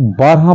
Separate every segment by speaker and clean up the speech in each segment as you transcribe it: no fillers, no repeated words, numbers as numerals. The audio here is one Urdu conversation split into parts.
Speaker 1: 12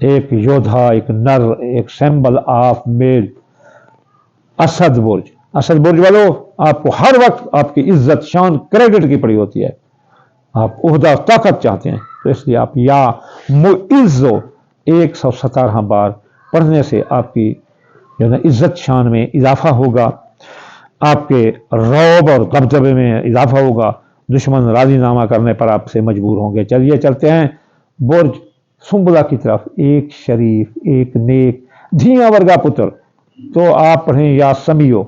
Speaker 1: ایک یودھا، ایک نر، ایک سمبل آف میل اسد برج. اسد برج والوں، آپ کو ہر وقت آپ کی عزت، شان، کریڈٹ کی پڑی ہوتی ہے. آپ عہدہ، طاقت چاہتے ہیں تو اس لیے آپ یا معزو 117 بار پڑھنے سے آپ کی جو ہے نا عزت شان میں اضافہ ہوگا، آپ کے رعب اور دبدبے میں اضافہ ہوگا، دشمن راضی نامہ کرنے پر آپ سے مجبور ہوں گے. چلیے چلتے ہیں برج سنبلا کی طرف. ایک شریف، ایک نیک، دھیاں ورگا پتر. تو آپ پڑھیں یا سمیو.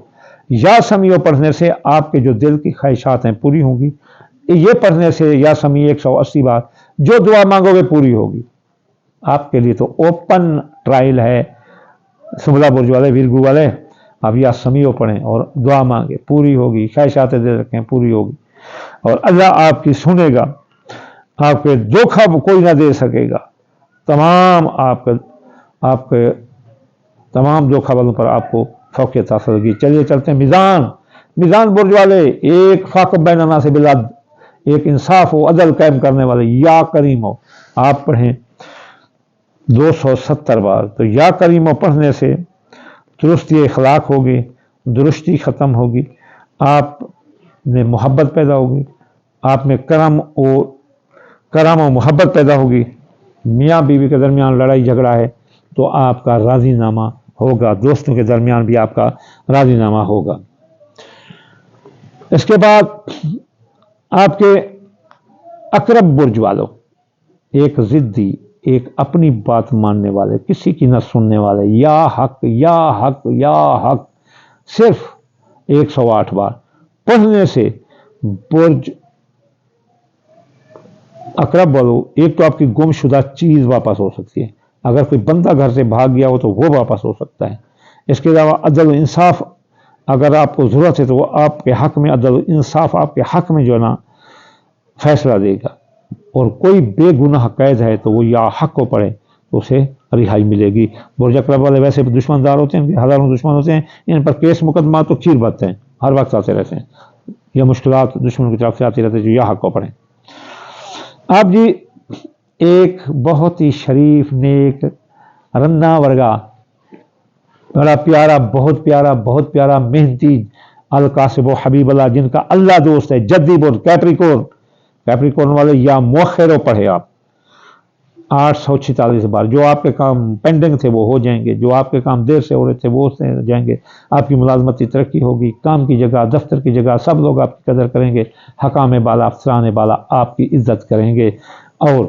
Speaker 1: یا سمیو پڑھنے سے آپ کے جو دل کی خواہشات ہیں پوری ہوں گی. یہ پڑھنے سے یا سمی 180 بار جو دعا مانگو گے پوری ہوگی. آپ کے لیے تو اوپن ٹرائل ہے سنبلا برج والے، ویرگو والے. آپ یا سمیو پڑھیں اور دعا مانگے، پوری ہوگی. خواہشات دل رکھیں، پوری ہوگی. اور اللہ آپ کی سنے گا، آپ کے دھوکہ کوئی نہ دے سکے گا. تمام آپ کے تمام دھوکہ والوں پر آپ کو فوقیت حاصل ہوگی. چلیے چلتے ہیں میزان. میزان برج والے، ایک فاقب بین الناس بالعدل، ایک انصاف و عدل قائم کرنے والے. یا کریم ہو آپ پڑھیں 270 بار. تو یا کریم ہو پڑھنے سے درستی اخلاق ہوگی، درستی ختم ہوگی، آپ میں محبت پیدا ہوگی، آپ میں کرم و محبت پیدا ہوگی. میاں بیوی کے درمیان لڑائی جھگڑا ہے تو آپ کا راضی نامہ ہوگا، دوستوں کے درمیان بھی آپ کا راضی نامہ ہوگا. اس کے بعد آپ کے اقرب برج والوں، ایک ضدی، ایک اپنی بات ماننے والے، کسی کی نہ سننے والے. یا حق یا حق یا حق صرف 108 بار پڑھنے سے برج اقرب والوں، ایک تو آپ کی گم شدہ چیز واپس ہو سکتی ہے. اگر کوئی بندہ گھر سے بھاگ گیا ہو تو وہ واپس ہو سکتا ہے. اس کے علاوہ عدل و انصاف، اگر آپ کو ضرورت ہے تو وہ آپ کے حق میں عدل و انصاف آپ کے حق میں جو ہے نا فیصلہ دے گا. اور کوئی بے گناہ قید ہے تو وہ یا حق کو پڑھے تو اسے رہائی ملے گی. برج اقرب والے ویسے دشمن دار ہوتے ہیں، ہزاروں دشمن ہوتے ہیں، ان پر کیس مقدمہ تو چیر بتتے ہیں، ہر وقت آتے رہتے ہیں. یہ مشکلات دشمن کی طرف سے آتی رہتی ہے، جو یا حق کو پڑھیں. آپ جی ایک بہت ہی شریف، نیک، رنا ورگا، بڑا پیارا، بہت پیارا، بہت پیارا، محنتی القاسب و حبیب اللہ، جن کا اللہ دوست ہے، جدی برج کیپریکورن والے. یا مؤخرو پڑھے آپ 846 بار. جو آپ کے کام پینڈنگ تھے وہ ہو جائیں گے، جو آپ کے کام دیر سے ہو رہے تھے وہ ہو جائیں گے. آپ کی ملازمتی ترقی ہوگی، کام کی جگہ، دفتر کی جگہ سب لوگ آپ کی قدر کریں گے. حکام بالا، افسران بالا آپ کی عزت کریں گے. اور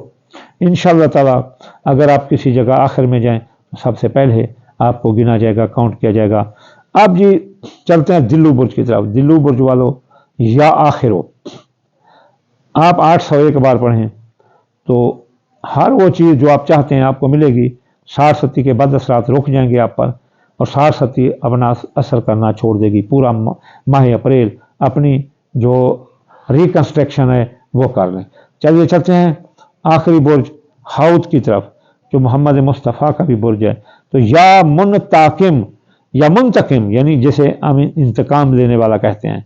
Speaker 1: انشاءاللہ تعالی اگر آپ کسی جگہ آخر میں جائیں تو سب سے پہلے آپ کو گنا جائے گا، کاؤنٹ کیا جائے گا. آپ جی چلتے ہیں دلو برج کی طرف. دلو برج والوں، یا آخرو آپ 801 بار پڑھیں تو ہر وہ چیز جو آپ چاہتے ہیں آپ کو ملے گی. 60 کے بعد اثرات رک جائیں گے آپ پر، اور 60 اپنا اثر کرنا چھوڑ دے گی. پورا ماہ اپریل اپنی جو ریکنسٹرکشن ہے وہ کر لیں. چلیے چلتے ہیں آخری برج حوت کی طرف، جو محمد مصطفیٰ کا بھی برج ہے. تو یا منتقم یعنی جسے ہم انتقام لینے والا کہتے ہیں،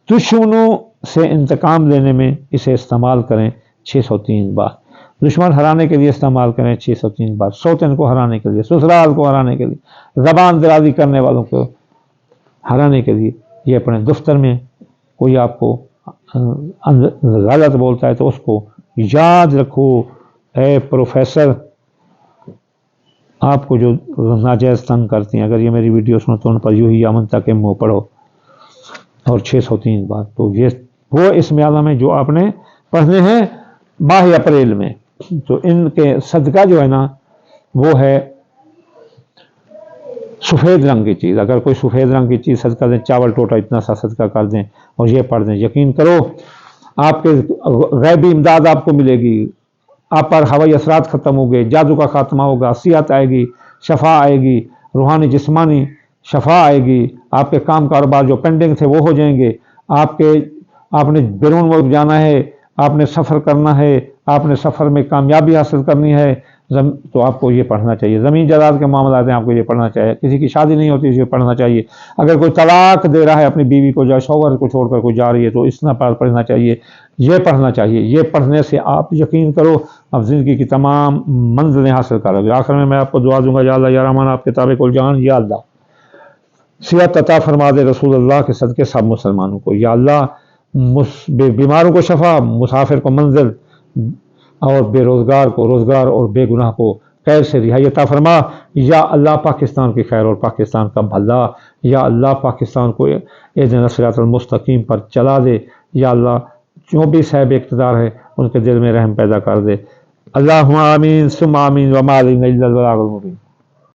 Speaker 1: دشمنوں سے انتقام لینے میں اسے استعمال کریں 603 بار. دشمن ہرانے کے لیے استعمال کریں 603 بار. سوتن کو ہرانے کے لیے، سسرال کو ہرانے کے لیے، زبان درازی کرنے والوں کو ہرانے کے لیے یہ اپنے دفتر میں کوئی آپ کو غلط بولتا ہے تو اس کو یاد رکھو. اے پروفیسر، آپ کو جو ناجائز تنگ کرتی ہیں، اگر یہ میری ویڈیو سنو تو ان پر یوں ہی یا منتقم ہو پڑھو اور 603 بار. تو یہ وہ اس میں اعلیٰ میں جو آپ نے پڑھنے ہیں ماہ اپریل میں. تو ان کے صدقہ جو ہے نا وہ ہے سفید رنگ کی چیز. اگر کوئی سفید رنگ کی چیز صدقہ دیں، چاول ٹوٹا اتنا سا صدقہ کر دیں اور یہ پڑھ دیں، یقین کرو آپ کے غیبی امداد آپ کو ملے گی. آپ پر ہوائی اثرات ختم ہو گئے، جادو کا خاتمہ ہوگا، صحت آئے گی، شفا آئے گی، روحانی جسمانی شفا آئے گی. آپ کے کام کاروبار جو پینڈنگ تھے وہ ہو جائیں گے. آپ نے بیرون ملک جانا ہے، آپ نے سفر کرنا ہے، آپ نے سفر میں کامیابی حاصل کرنی ہے، تو آپ کو یہ پڑھنا چاہیے. زمین جائیداد کے معاملات ہیں، آپ کو یہ پڑھنا چاہیے. کسی کی شادی نہیں ہوتی، اسے پڑھنا چاہیے. اگر کوئی طلاق دے رہا ہے اپنی بیوی کو، شوہر کو چھوڑ کر کوئی جا رہی ہے، تو اس طرح پڑھنا چاہیے. یہ پڑھنا چاہیے. یہ پڑھنے سے آپ یقین کرو اب زندگی کی تمام منزلیں حاصل کرو گے. آخر میں آپ کو دعا دوں گا، یا اللہ یا رحمان، آپ کتاب کل جان، یا اللہ صحت عطا فرما دے رسول اللہ کے صدقے سب مسلمانوں کو. یا اللہ بیماروں کو شفا، مسافر کو منزل، اور بے روزگار کو روزگار، اور بے گناہ کو قید سے رہائی عطا فرما. یا اللہ پاکستان کی خیر اور پاکستان کا بھلا. یا اللہ پاکستان کو اہدنا الصراط المستقیم پر چلا دے. یا اللہ جو بھی صاحب اقتدار ہے ان کے دل میں رحم پیدا کر دے. اللہم آمین ثم آمین وما علینا الا البلاغ المبین.